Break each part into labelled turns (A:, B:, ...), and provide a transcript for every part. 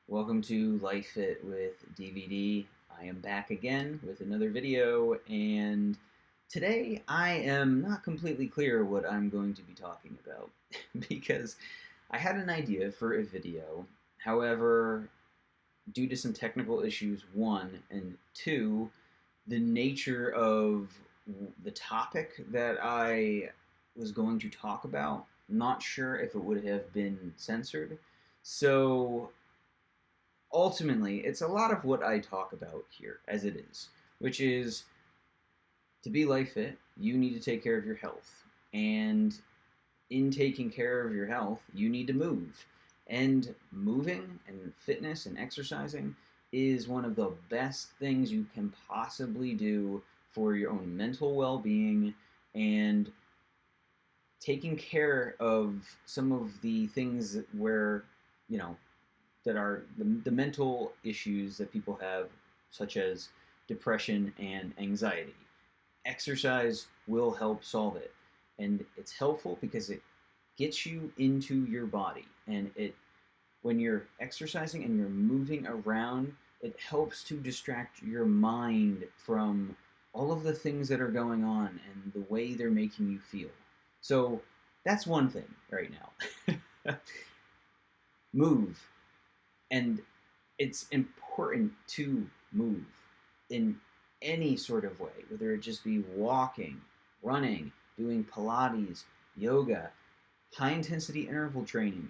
A: Welcome to Life Fit with DVD. I am back again with another video, and today I am not completely clear what I'm going to be talking about because I had an idea for a video. However, due to some technical issues, one, and two, the nature of the topic that I was going to talk about, not sure if it would have been censored. So ultimately, it's a lot of what I talk about here as it is, which is to be life fit, you need to take care of your health. And in taking care of your health, you need to move. And moving and fitness and exercising is one of the best things you can possibly do for your own mental well being and taking care of some of the things where, you know, that are the mental issues that people have, such as depression and anxiety. Exercise will help solve it. And it's helpful because it gets you into your body. And when you're exercising and you're moving around, it helps to distract your mind from all of the things that are going on and the way they're making you feel. So that's one thing right now. Move. And it's important to move in any sort of way, whether it just be walking, running, doing Pilates, yoga, high intensity interval training,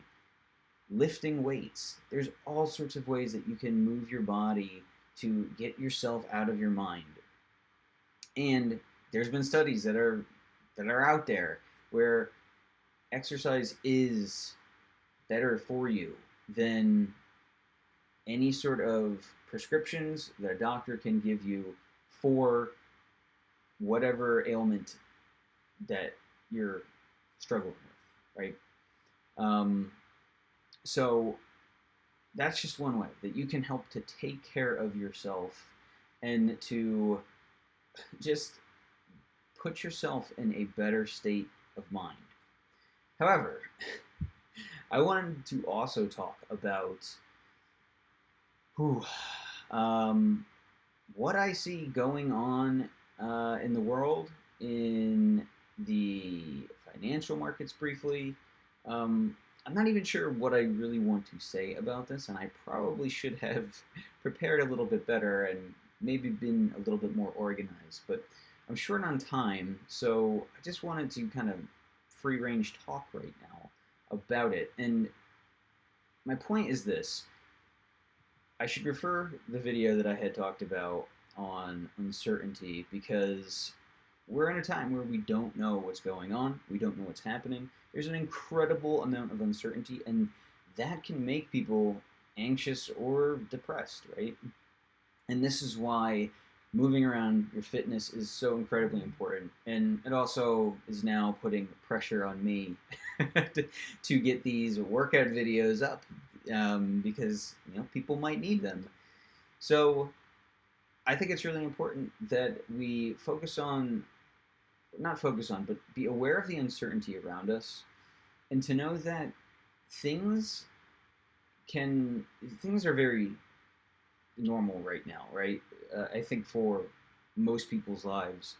A: lifting weights. There's all sorts of ways that you can move your body to get yourself out of your mind. And there's been studies that are out there where exercise is better for you than any sort of prescriptions that a doctor can give you for whatever ailment that you're struggling with, right? Um, so that's just one way that you can help to take care of yourself and to just put yourself in a better state of mind. However, I wanted to also talk about whew, um, what I see going on in the world, in the financial markets briefly. I'm not even sure what I really want to say about this, and I probably should have prepared a little bit better and maybe been a little bit more organized, but I'm short on time, so I just wanted to kind of free range talk right now about it. And my point is this: I should refer the video that I had talked about on uncertainty because we're in a time where we don't know what's going on, we don't know what's happening. There's an incredible amount of uncertainty, and that can make people anxious or depressed, right? And this is why moving around your fitness is so incredibly important. And it also is now putting pressure on me to get these workout videos up because people might need them. So I think it's really important that we not focus on, but be aware of the uncertainty around us, and to know that things things are very normal right now, right? I think for most people's lives,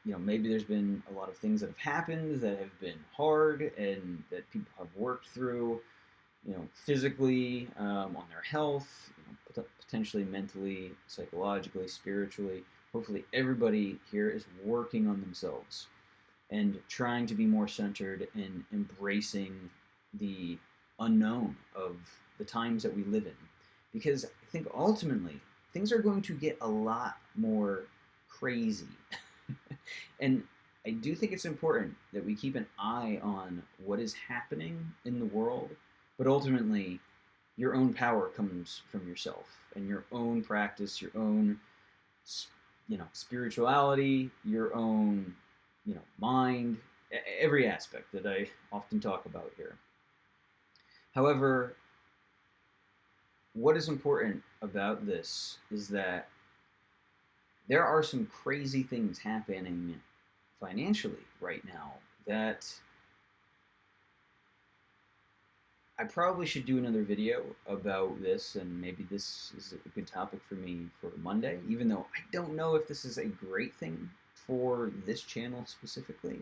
A: maybe there's been a lot of things that have happened that have been hard and that people have worked through, physically, on their health, potentially mentally, psychologically, spiritually. Hopefully, everybody here is working on themselves and trying to be more centered in embracing the unknown of the times that we live in. Because I think ultimately, things are going to get a lot more crazy. And I do think it's important that we keep an eye on what is happening in the world, but ultimately, your own power comes from yourself and your own practice, your own, spirituality, your own, mind, every aspect that I often talk about here. However, what is important about this is that there are some crazy things happening financially right now that I probably should do another video about this, and maybe this is a good topic for me for Monday, even though I don't know if this is a great thing for this channel specifically.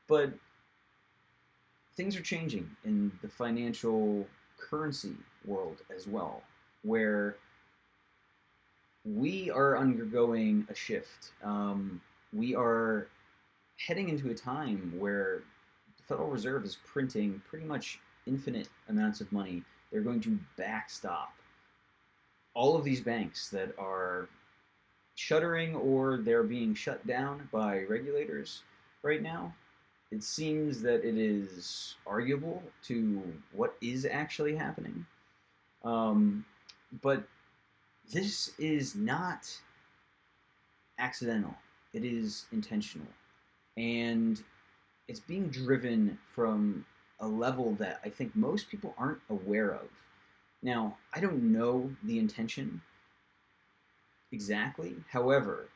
A: But things are changing in the financial currency world as well, where we are undergoing a shift. We are heading into a time where the Federal Reserve is printing pretty much infinite amounts of money. They're going to backstop all of these banks that are shuttering or they're being shut down by regulators right now. It seems that it is arguable to what is actually happening. But this is not accidental. It is intentional. And it's being driven from a level that I think most people aren't aware of. Now, I don't know the intention exactly. However,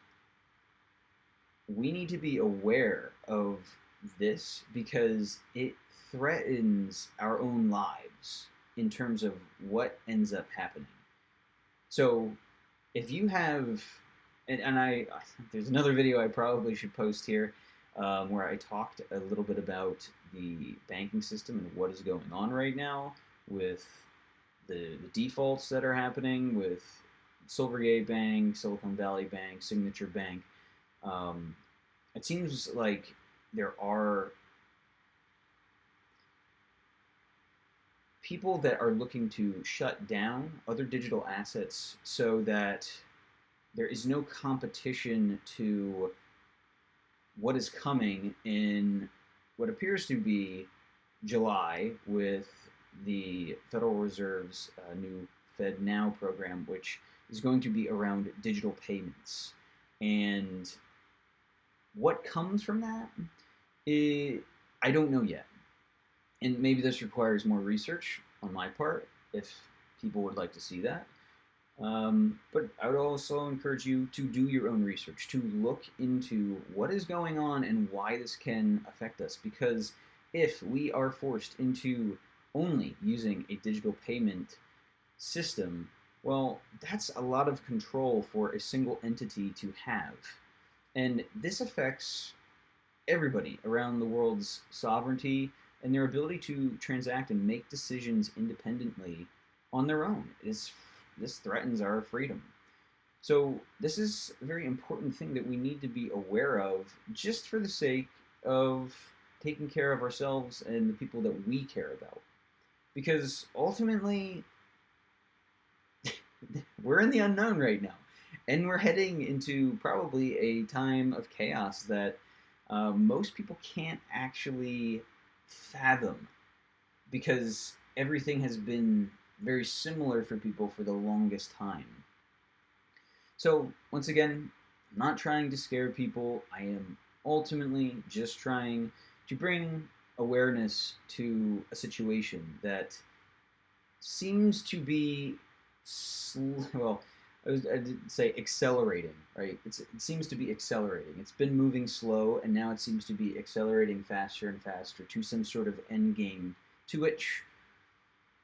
A: we need to be aware of this because it threatens our own lives in terms of what ends up happening. So, if you have, and there's another video I probably should post here where I talked a little bit about the banking system and what is going on right now with the defaults that are happening with Silvergate Bank, Silicon Valley Bank, Signature Bank. It seems like there are people that are looking to shut down other digital assets so that there is no competition to what is coming in what appears to be July with the Federal Reserve's new Fed Now program, which is going to be around digital payments. And what comes from that, I don't know yet. And maybe this requires more research on my part if people would like to see that. But I would also encourage you to do your own research, to look into what is going on and why this can affect us. Because if we are forced into only using a digital payment system, well, that's a lot of control for a single entity to have. And this affects everybody around the world's sovereignty and their ability to transact and make decisions independently on their own. This threatens our freedom. So this is a very important thing that we need to be aware of just for the sake of taking care of ourselves and the people that we care about. Because ultimately, we're in the unknown right now. And we're heading into probably a time of chaos that most people can't actually fathom because everything has been very similar for people for the longest time. So, once again, I'm not trying to scare people. I am ultimately just trying to bring awareness to a situation that seems to be, well, I'd say accelerating, right? It seems to be accelerating. It's been moving slow, and now it seems to be accelerating faster and faster to some sort of end game to which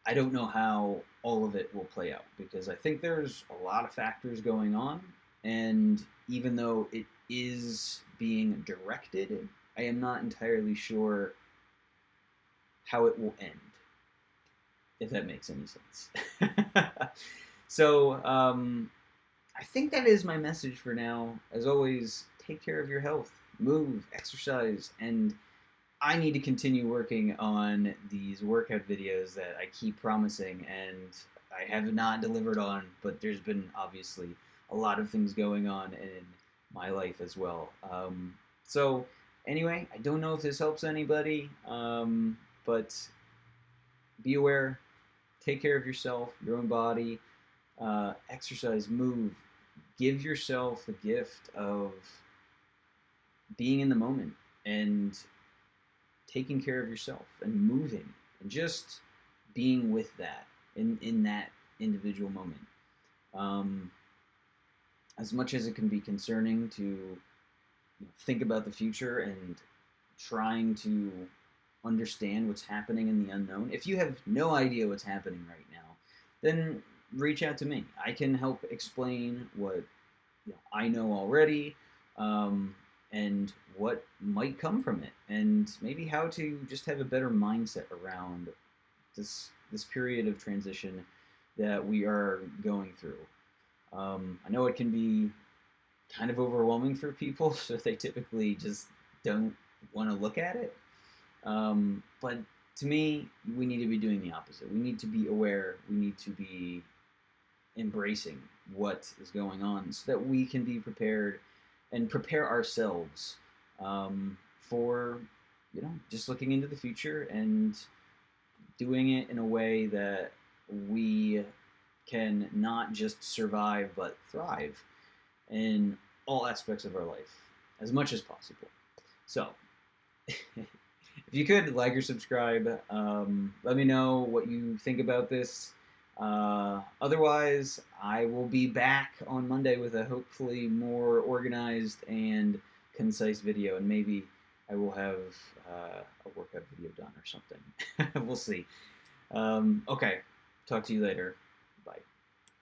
A: I don't know how all of it will play out because I think there's a lot of factors going on, and even though it is being directed, I am not entirely sure how it will end, if that makes any sense. So, I think that is my message for now. As always, take care of your health, move, exercise, and I need to continue working on these workout videos that I keep promising and I have not delivered on, but there's been obviously a lot of things going on in my life as well. So anyway, I don't know if this helps anybody, but be aware, take care of yourself, your own body, exercise, move, give yourself the gift of being in the moment and taking care of yourself and moving and just being with that in that individual moment. As much as it can be concerning to think about the future and trying to understand what's happening in the unknown, if you have no idea what's happening right now, then reach out to me. I can help explain what I know already, um, and what might come from it, and maybe how to just have a better mindset around this period of transition that we are going through. I know it can be kind of overwhelming for people, so they typically just don't want to look at it. But to me, we need to be doing the opposite. We need to be aware. We need to be embracing what is going on so that we can be prepared and prepare ourselves, for just looking into the future and doing it in a way that we can not just survive but thrive in all aspects of our life as much as possible. So, if you could like or subscribe, let me know what you think about this. Otherwise, I will be back on Monday with a hopefully more organized and concise video, and maybe I will have a workout video done or something. We'll see. Okay, talk to you later.